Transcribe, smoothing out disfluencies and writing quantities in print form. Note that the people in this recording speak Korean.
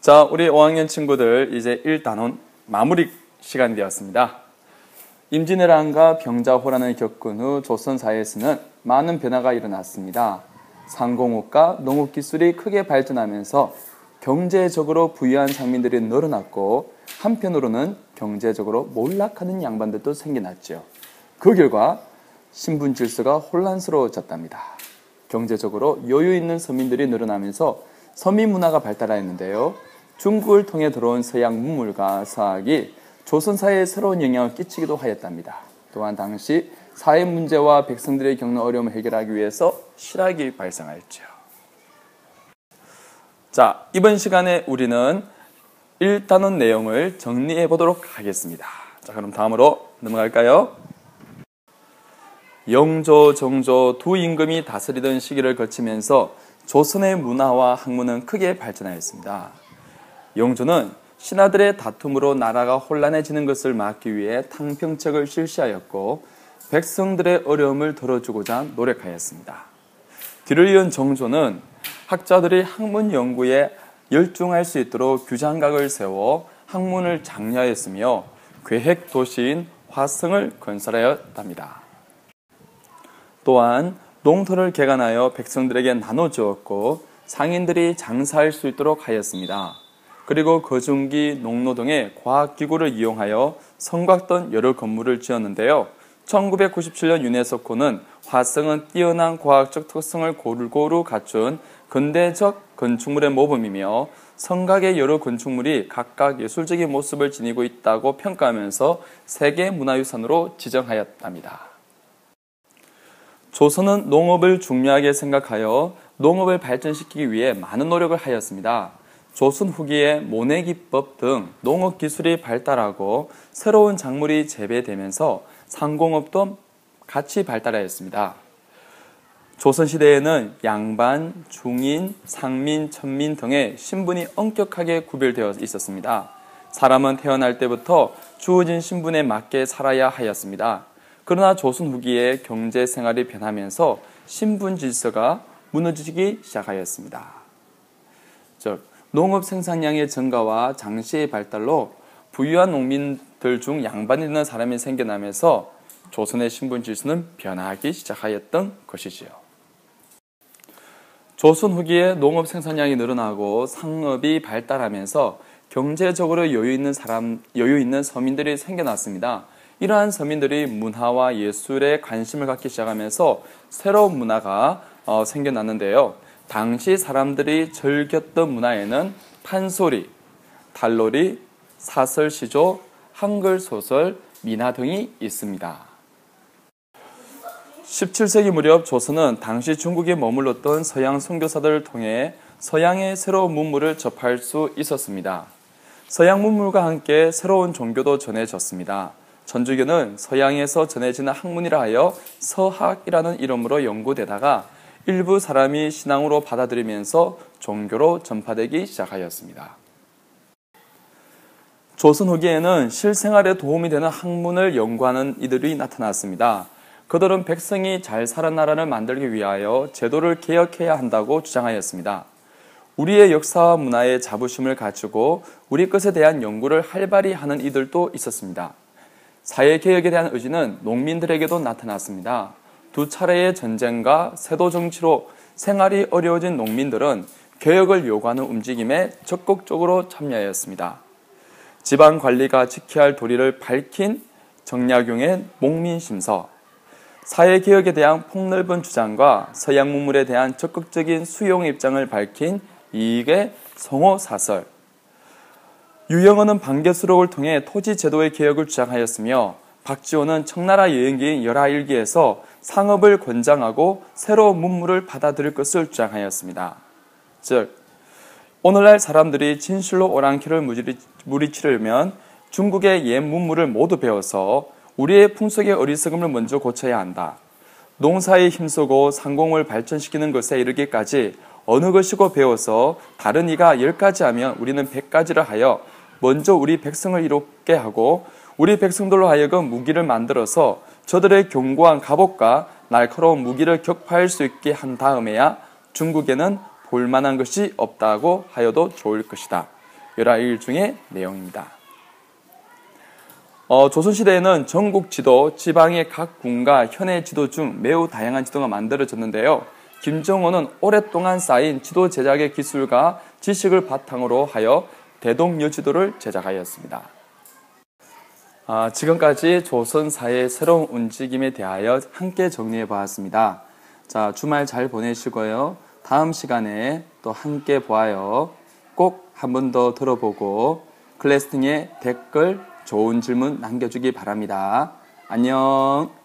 자, 우리 5학년 친구들 이제 1단원 마무리 시간이 되었습니다. 임진왜란과 병자호란을 겪은 후 조선 사회에서는 많은 변화가 일어났습니다. 상공업과 농업기술이 크게 발전하면서 경제적으로 부유한 상민들이 늘어났고, 한편으로는 경제적으로 몰락하는 양반들도 생겨났죠. 그 결과 신분 질서가 혼란스러워졌답니다. 경제적으로 여유 있는 서민들이 늘어나면서 서민 문화가 발달하였는데요. 중국을 통해 들어온 서양 문물과 서학이 조선 사회에 새로운 영향을 끼치기도 하였답니다. 또한 당시 사회 문제와 백성들이 겪는 어려움을 해결하기 위해서 실학이 발생하였죠. 자, 이번 시간에 우리는 1단원 내용을 정리해 보도록 하겠습니다. 자, 그럼 다음으로 넘어갈까요? 영조, 정조 두 임금이 다스리던 시기를 거치면서 조선의 문화와 학문은 크게 발전하였습니다. 영조는 신하들의 다툼으로 나라가 혼란해지는 것을 막기 위해 탕평책을 실시하였고, 백성들의 어려움을 덜어주고자 노력하였습니다. 뒤를 이은 정조는 학자들이 학문 연구에 열중할 수 있도록 규장각을 세워 학문을 장려하였으며 계획 도시인 화성을 건설하였답니다. 또한 농토를 개간하여 백성들에게 나눠주었고, 상인들이 장사할 수 있도록 하였습니다. 그리고 거중기 농노동의 과학기구를 이용하여 성곽던 여러 건물을 지었는데요. 1997년 유네스코는 화성은 뛰어난 과학적 특성을 골고루 갖춘 근대적 건축물의 모범이며 성곽의 여러 건축물이 각각 예술적인 모습을 지니고 있다고 평가하면서 세계문화유산으로 지정하였답니다. 조선은 농업을 중요하게 생각하여 농업을 발전시키기 위해 많은 노력을 하였습니다. 조선 후기에 모내기법 등 농업 기술이 발달하고 새로운 작물이 재배되면서 상공업도 같이 발달하였습니다. 조선시대에는 양반, 중인, 상민, 천민 등의 신분이 엄격하게 구별되어 있었습니다. 사람은 태어날 때부터 주어진 신분에 맞게 살아야 하였습니다. 그러나 조선 후기에 경제 생활이 변하면서 신분 질서가 무너지기 시작하였습니다. 즉, 농업 생산량의 증가와 장시의 발달로 부유한 농민들 중 양반이 되는 사람이 생겨나면서 조선의 신분 질서는 변하기 시작하였던 것이지요. 조선 후기에 농업 생산량이 늘어나고 상업이 발달하면서 경제적으로 여유 있는 서민들이 생겨났습니다. 이러한 서민들이 문화와 예술에 관심을 갖기 시작하면서 새로운 문화가 생겨났는데요. 당시 사람들이 즐겼던 문화에는 판소리, 달놀이, 사설시조, 한글소설, 민화 등이 있습니다. 17세기 무렵 조선은 당시 중국에 머물렀던 서양 선교사들을 통해 서양의 새로운 문물을 접할 수 있었습니다. 서양 문물과 함께 새로운 종교도 전해졌습니다. 천주교는 서양에서 전해지는 학문이라 하여 서학이라는 이름으로 연구되다가 일부 사람이 신앙으로 받아들이면서 종교로 전파되기 시작하였습니다. 조선 후기에는 실생활에 도움이 되는 학문을 연구하는 이들이 나타났습니다. 그들은 백성이 잘 사는 나라를 만들기 위하여 제도를 개혁해야 한다고 주장하였습니다. 우리의 역사와 문화에 자부심을 갖추고 우리 것에 대한 연구를 활발히 하는 이들도 있었습니다. 사회개혁에 대한 의지는 농민들에게도 나타났습니다. 두 차례의 전쟁과 세도 정치로 생활이 어려워진 농민들은 개혁을 요구하는 움직임에 적극적으로 참여하였습니다. 지방관리가 지켜야 할 도리를 밝힌 정약용의 목민심서, 사회개혁에 대한 폭넓은 주장과 서양 문물에 대한 적극적인 수용 입장을 밝힌 이익의 성호사설, 유영어는 반개수록을 통해 토지제도의 개혁을 주장하였으며 박지호는 청나라 여행기인 열하일기에서 상업을 권장하고 새로운 문물을 받아들일 것을 주장하였습니다. 즉, 오늘날 사람들이 진실로 오랑캐를 물리치려면 중국의 옛 문물을 모두 배워서 우리의 풍속의 어리석음을 먼저 고쳐야 한다. 농사에 힘쓰고 상공을 발전시키는 것에 이르기까지 어느 것이고 배워서 다른 이가 10가지 하면 우리는 100가지를 하여 먼저 우리 백성을 이롭게 하고 우리 백성들로 하여금 무기를 만들어서 저들의 견고한 갑옷과 날카로운 무기를 격파할 수 있게 한 다음에야 중국에는 볼만한 것이 없다고 하여도 좋을 것이다. 11일 중의 내용입니다. 조선시대에는 전국 지도, 지방의 각 군과 현해 지도 중 매우 다양한 지도가 만들어졌는데요. 김정호는 오랫동안 쌓인 지도 제작의 기술과 지식을 바탕으로 하여 대동여지도를 제작하였습니다. 지금까지 조선 사회의 새로운 움직임에 대하여 함께 정리해 보았습니다. 자, 주말 잘 보내시고요. 다음 시간에 또 함께 보아요. 꼭 한 번 더 들어보고 클래스팅에 댓글, 좋은 질문 남겨주기 바랍니다. 안녕.